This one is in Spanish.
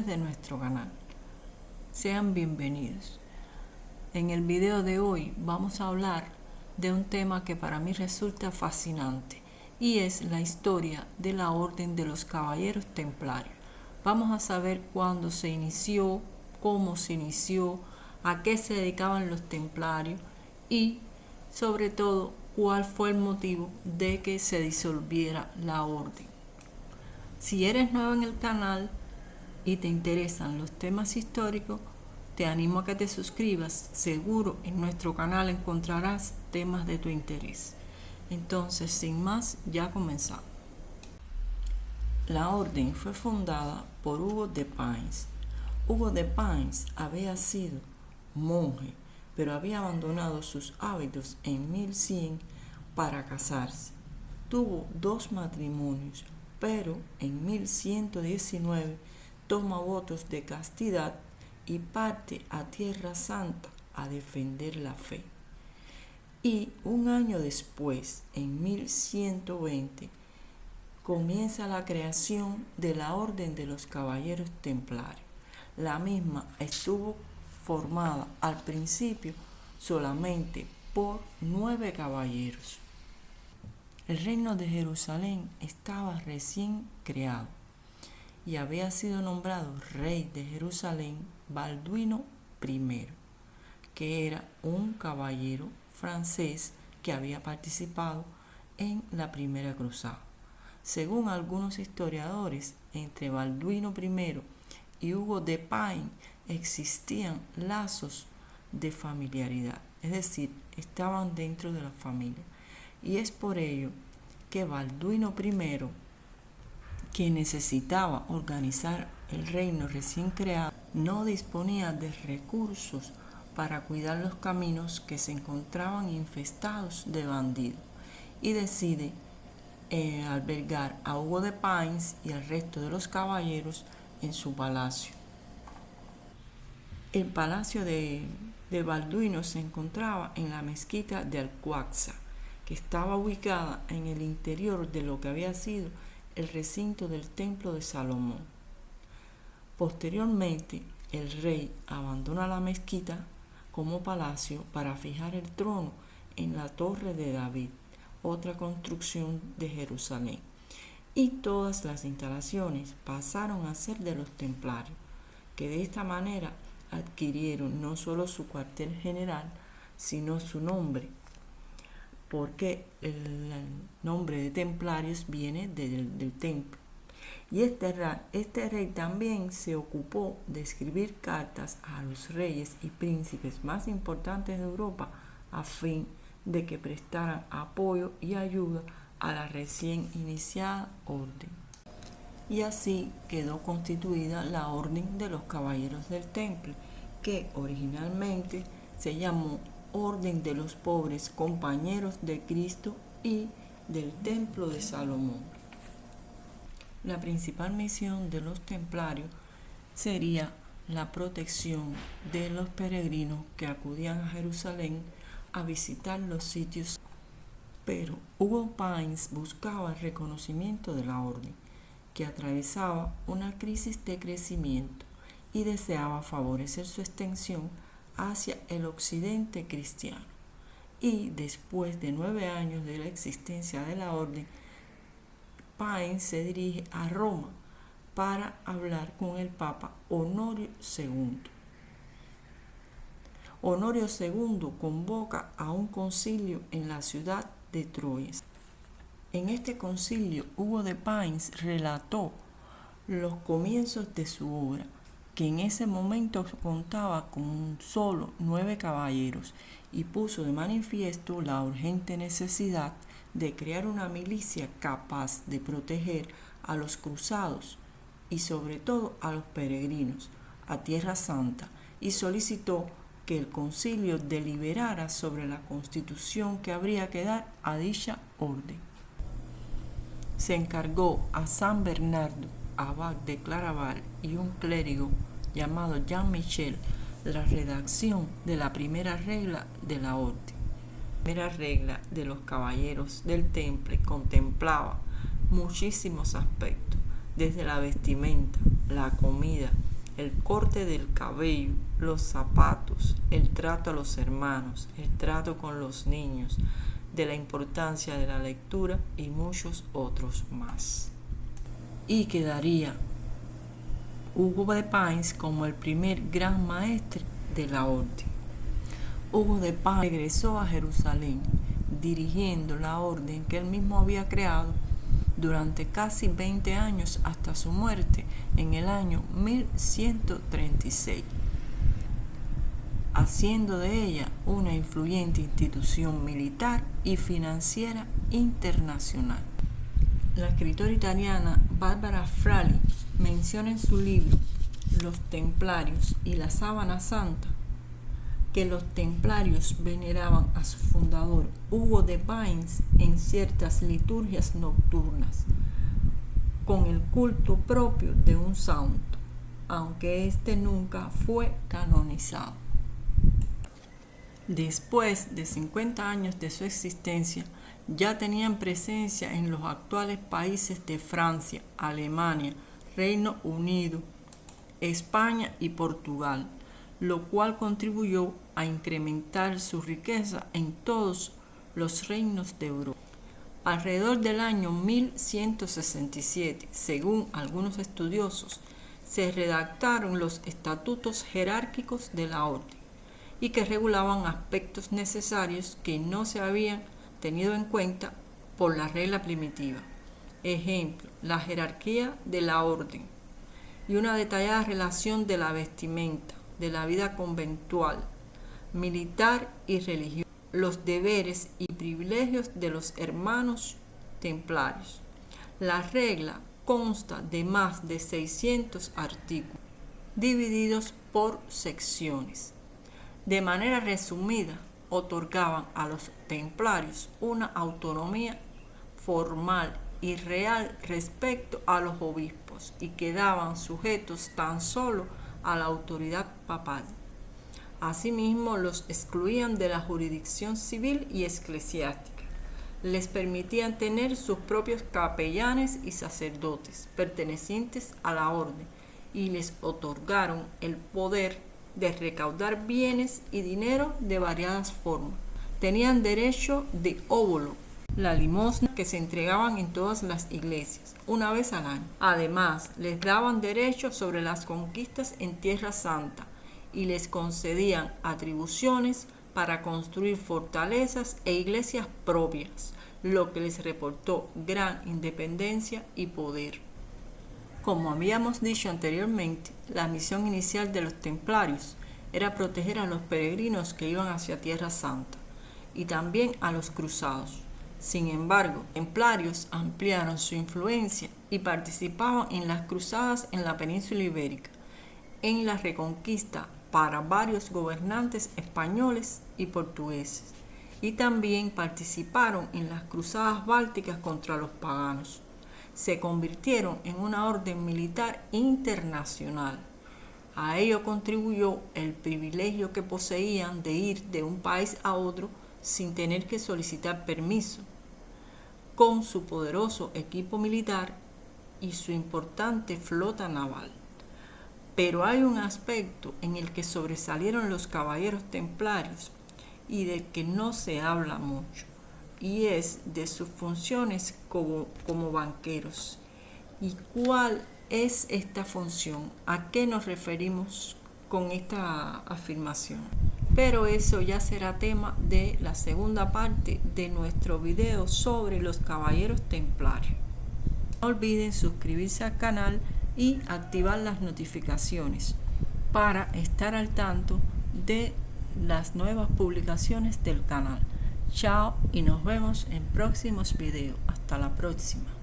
de nuestro canal. Sean bienvenidos. En el video de hoy vamos a hablar de un tema que para mí resulta fascinante y es la historia de la Orden de los Caballeros Templarios. Vamos a saber cuándo se inició, cómo se inició, a qué se dedicaban los templarios y sobre todo cuál fue el motivo de que se disolviera la orden. Si eres nuevo en el canal y te interesan los temas históricos, te animo a que te suscribas. Seguro en nuestro canal encontrarás temas de tu interés. Entonces, sin más, ya comenzamos. La orden fue fundada por Hugo de Payns. Hugo de Payns había sido monje, pero había abandonado sus hábitos en 1100 para casarse. Tuvo 2 matrimonios, pero en 1119 toma votos de castidad y parte a Tierra Santa a defender la fe. Y un año después, en 1120, comienza la creación de la Orden de los Caballeros Templarios. La misma estuvo formada al principio solamente por 9 caballeros. El reino de Jerusalén estaba recién creado y había sido nombrado rey de Jerusalén Balduino I, que era un caballero francés que había participado en la primera cruzada. Según algunos historiadores, entre Balduino I y Hugo de Payns existían lazos de familiaridad, es decir, estaban dentro de la familia. Y es por ello que Balduino I, que necesitaba organizar el reino recién creado, no disponía de recursos para cuidar los caminos que se encontraban infestados de bandidos y decide albergar a Hugo de Payns y al resto de los caballeros en su palacio. El palacio de Balduino se encontraba en la mezquita de Al-Aqsa, que estaba ubicada en el interior de lo que había sido el recinto del templo de Salomón. Posteriormente, el rey abandona la mezquita como palacio para fijar el trono en la Torre de David, otra construcción de Jerusalén, y todas las instalaciones pasaron a ser de los templarios, que de esta manera adquirieron no solo su cuartel general, sino su nombre, porque el nombre de templarios viene del templo. Y este rey también se ocupó de escribir cartas a los reyes y príncipes más importantes de Europa a fin de que prestaran apoyo y ayuda a la recién iniciada orden. Y así quedó constituida la Orden de los Caballeros del Temple, que originalmente se llamó Orden de los Pobres Compañeros de Cristo y del Templo de Salomón. La principal misión de los templarios sería la protección de los peregrinos que acudían a Jerusalén a visitar los sitios. Pero Hugo Payns buscaba el reconocimiento de la orden, que atravesaba una crisis de crecimiento y deseaba favorecer su extensión hacia el occidente cristiano. Y después de 9 años de la existencia de la orden, Payns se dirige a Roma para hablar con el Papa Honorio II. Honorio II convoca a un concilio en la ciudad de Troyes. En este concilio, Hugo de Payns relató los comienzos de su obra, que en ese momento contaba con solo 9 caballeros, y puso de manifiesto la urgente necesidad de crear una milicia capaz de proteger a los cruzados y sobre todo a los peregrinos a Tierra Santa, y solicitó que el concilio deliberara sobre la constitución que habría que dar a dicha orden. Se encargó a San Bernardo, abad de Claraval, y un clérigo llamado Jean Michel la redacción de la primera regla de la orden. La primera regla de los caballeros del temple contemplaba muchísimos aspectos, desde la vestimenta, la comida, el corte del cabello, los zapatos, el trato a los hermanos, el trato con los niños, de la importancia de la lectura y muchos otros más. Y quedaría Hugo de Pins como el primer gran maestre de la orden. Hugo de Pins regresó a Jerusalén, dirigiendo la orden que él mismo había creado durante casi 20 años hasta su muerte en el año 1136, haciendo de ella una influyente institución militar y financiera internacional. La escritora italiana Barbara Frali menciona en su libro Los Templarios y la Sábana Santa que los templarios veneraban a su fundador Hugo de Pins en ciertas liturgias nocturnas, con el culto propio de un santo, aunque éste nunca fue canonizado. Después de 50 años de su existencia, ya tenían presencia en los actuales países de Francia, Alemania, Reino Unido, España y Portugal, lo cual contribuyó a incrementar su riqueza en todos los reinos de Europa. Alrededor del año 1167, según algunos estudiosos, se redactaron los estatutos jerárquicos de la orden y que regulaban aspectos necesarios que no se habían tenido en cuenta por la regla primitiva. Ejemplo, la jerarquía de la orden y una detallada relación de la vestimenta, de la vida conventual, militar y religiosa, los deberes y privilegios de los hermanos templarios. La regla consta de más de 600 artículos, divididos por secciones. De manera resumida, otorgaban a los templarios una autonomía formal y real respecto a los obispos y quedaban sujetos tan solo a la autoridad papal. Asimismo, los excluían de la jurisdicción civil y eclesiástica. Les permitían tener sus propios capellanes y sacerdotes pertenecientes a la orden y les otorgaron el poder de recaudar bienes y dinero de variadas formas. Tenían derecho de óbolo, la limosna que se entregaban en todas las iglesias, una vez al año. Además, les daban derecho sobre las conquistas en Tierra Santa y les concedían atribuciones para construir fortalezas e iglesias propias, lo que les reportó gran independencia y poder. Como habíamos dicho anteriormente, la misión inicial de los templarios era proteger a los peregrinos que iban hacia Tierra Santa y también a los cruzados. Sin embargo, los templarios ampliaron su influencia y participaban en las cruzadas en la península ibérica, en la reconquista para varios gobernantes españoles y portugueses, y también participaron en las cruzadas bálticas contra los paganos. Se convirtieron en una orden militar internacional. A ello contribuyó el privilegio que poseían de ir de un país a otro sin tener que solicitar permiso, con su poderoso equipo militar y su importante flota naval. Pero hay un aspecto en el que sobresalieron los caballeros templarios y del que no se habla mucho, y es de sus funciones como banqueros. ¿Y cuál es esta función? ¿A qué nos referimos con esta afirmación? Pero eso ya será tema de la segunda parte de nuestro video sobre los caballeros templarios. No olviden suscribirse al canal y activar las notificaciones para estar al tanto de las nuevas publicaciones del canal. Chao y nos vemos en próximos videos. Hasta la próxima.